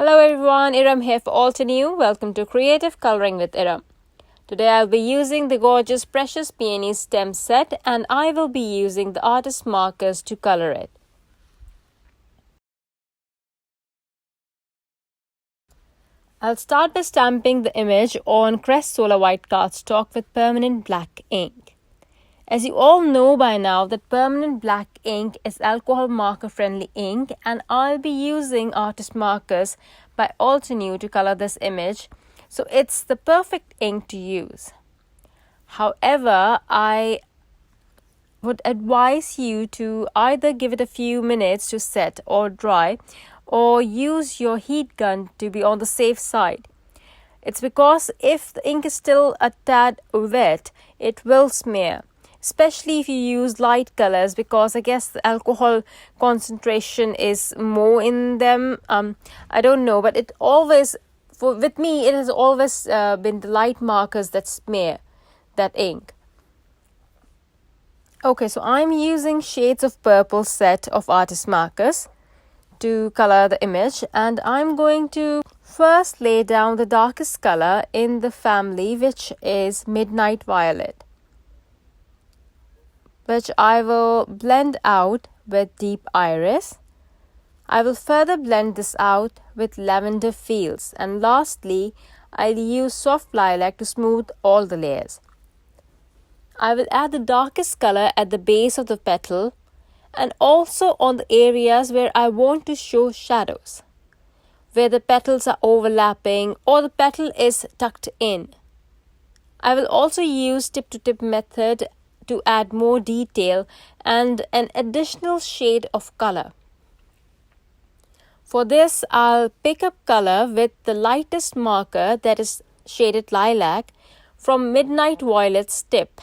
Hello everyone, Erum here for Altenew. Welcome to Creative Coloring with Erum. Today I'll be using the gorgeous Precious Peony stem set and I will be using the artist markers to color it. I'll start by stamping the image on Crest Solar White cardstock with permanent black ink. As you all know by now that permanent black ink is alcohol marker friendly ink and I'll be using artist markers by Altenew to color this image, so it's the perfect ink to use. However, I would advise you to either give it a few minutes to set or dry or use your heat gun to be on the safe side. It's because if the ink is still a tad wet, it will smear. Especially if you use light colors, because I guess the alcohol concentration is more in them. I don't know, but with me, it has always been the light markers that smear that ink. Okay, so I'm using shades of purple set of artist markers to color the image, and I'm going to first lay down the darkest color in the family, which is Midnight Violet, which I will blend out with Deep Iris. I will further blend this out with Lavender Fields, and lastly, I'll use Soft Lilac to smooth all the layers. I will add the darkest color at the base of the petal and also on the areas where I want to show shadows, where the petals are overlapping or the petal is tucked in. I will also use tip-to-tip method to add more detail and an additional shade of color. For this, I'll pick up color with the lightest marker, that is shaded lilac, from Midnight Violet's tip.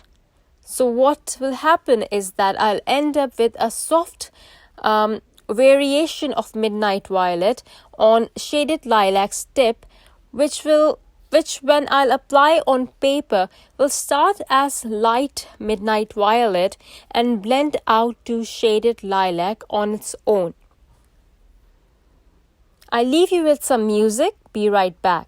So what will happen is that I'll end up with a soft variation of Midnight Violet on shaded lilac's tip, which when I'll apply on paper will start as light Midnight Violet and blend out to shaded lilac on its own. I leave you with some music. Be right back.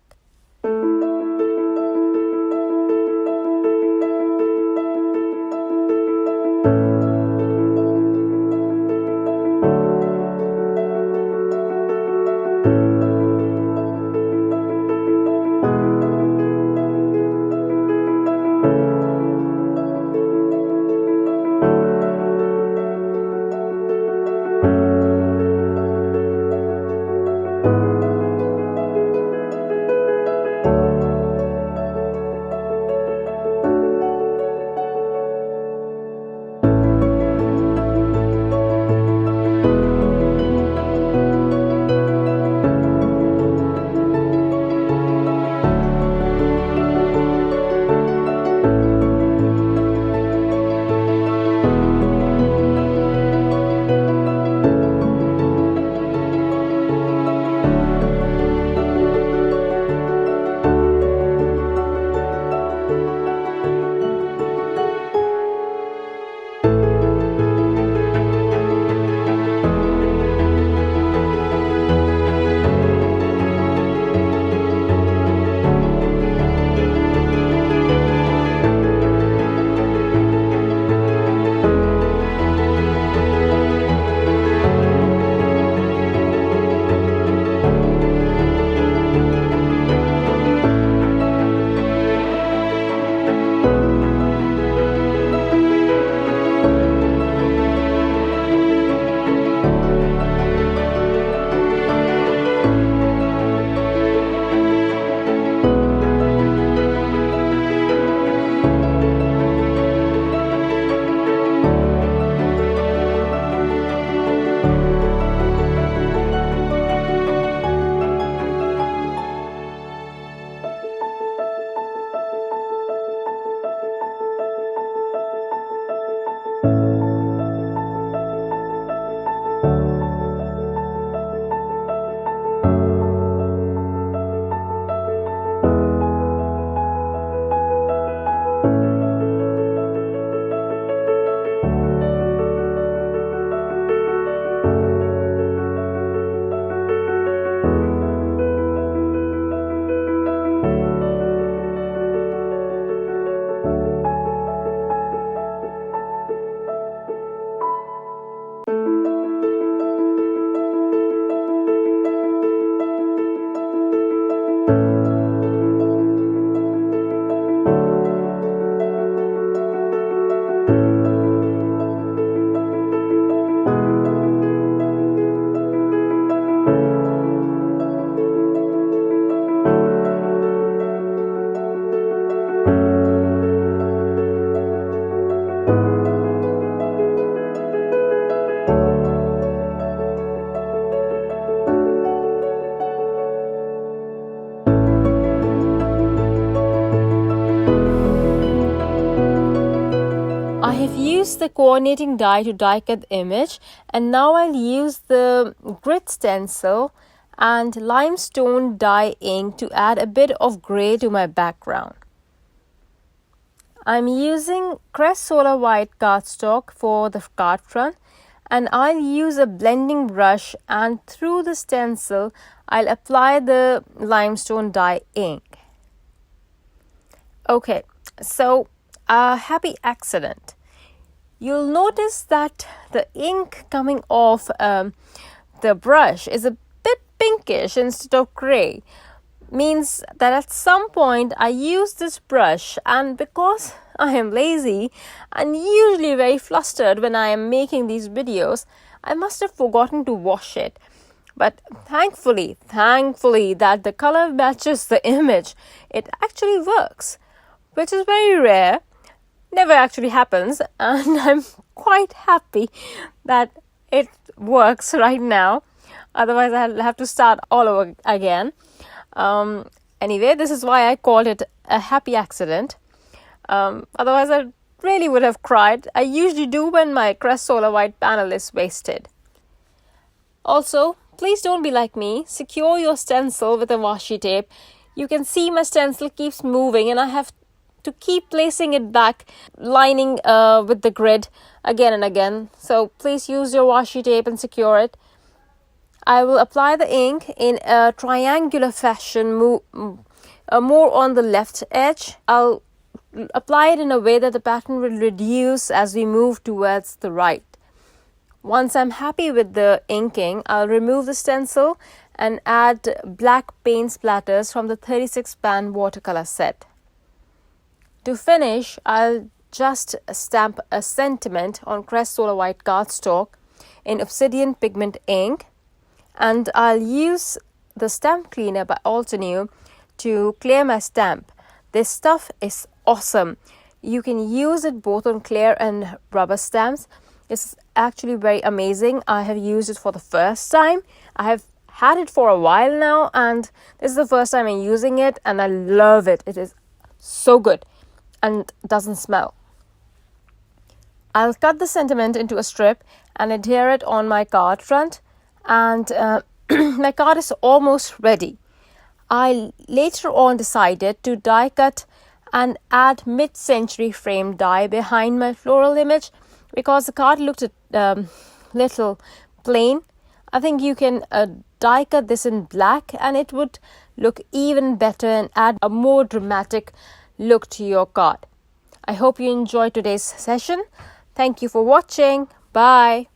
use the coordinating die to die cut the image, and now I'll use the grit stencil and limestone dye ink to add a bit of grey to my background. I'm using Crest Solar White cardstock for the card front, and I'll use a blending brush, and through the stencil I'll apply the limestone dye ink. Okay, so a happy accident. You'll notice that the ink coming off the brush is a bit pinkish instead of grey. Means that at some point I used this brush, and because I am lazy and usually very flustered when I am making these videos, I must have forgotten to wash it. But thankfully that the color matches the image, it actually works, which is very rare. Never actually happens, and I'm quite happy that it works right now. Otherwise I'll have to start all over again. Anyway, this is why I called it a happy accident. Otherwise I really would have cried. I usually do when my Crest Solar White panel is wasted. Also, please don't be like me. Secure your stencil with a washi tape. You can see my stencil keeps moving, and I have to keep placing it back, lining with the grid again and again. So please use your washi tape and secure it. I will apply the ink in a triangular fashion, more on the left edge. I'll apply it in a way that the pattern will reduce as we move towards the right. Once I'm happy with the inking, I'll remove the stencil and add black paint splatters from the 36-pan watercolor set. To finish, I'll just stamp a sentiment on Crest Solar White cardstock in obsidian pigment ink, and I'll use the stamp cleaner by Altenew to clear my stamp. This stuff is awesome. You can use it both on clear and rubber stamps. It's actually very amazing. I have used it for the first time. I have had it for a while now, and this is the first time I'm using it, and I love it. It is so good and doesn't smell. I'll cut the sentiment into a strip and adhere it on my card front, and my card is almost ready. I later on decided to die cut and add mid-century frame die behind my floral image because the card looked a little plain. I think you can die cut this in black, and it would look even better and add a more dramatic look to your card. I hope you enjoyed today's session. Thank you for watching. Bye.